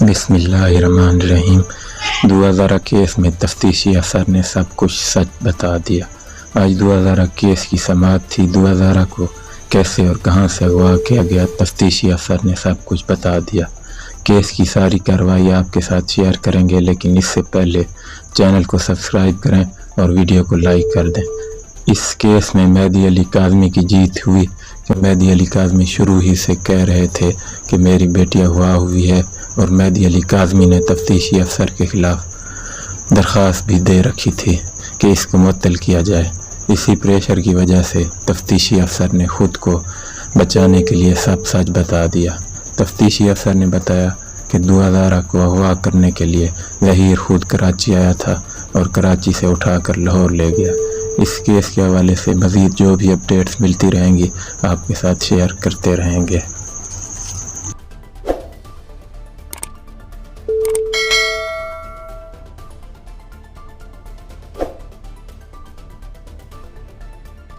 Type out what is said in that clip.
بسم اللہ الرحمن الرحیم۔ 2021 میں تفتیشی افسر نے سب کچھ سچ بتا دیا۔ آج 2021 کی سماعت تھی۔ 2000 کو کیسے اور کہاں سے اغوا کیا گیا، تفتیشی افسر نے سب کچھ بتا دیا۔ کیس کی ساری کارروائی آپ کے ساتھ شیئر کریں گے، لیکن اس سے پہلے چینل کو سبسکرائب کریں اور ویڈیو کو لائک کر دیں۔ اس کیس میں مہدی علی کاظمی کی جیت ہوئی کہ مہدی علی کاظمی شروع ہی سے کہہ رہے تھے کہ میری بیٹی اغوا ہوئی ہے، اور مہدی علی کاظمی نے تفتیشی افسر کے خلاف درخواست بھی دے رکھی تھی کہ اس کو معطل کیا جائے۔ اسی پریشر کی وجہ سے تفتیشی افسر نے خود کو بچانے کے لیے سب سچ بتا دیا۔ تفتیشی افسر نے بتایا کہ 2000 کو اغوا کرنے کے لیے ظہیر خود کراچی آیا تھا اور کراچی سے اٹھا کر لاہور لے گیا۔ اس کیس کے حوالے سے مزید جو بھی اپڈیٹس ملتی رہیں گی آپ کے ساتھ شیئر کرتے رہیں گے۔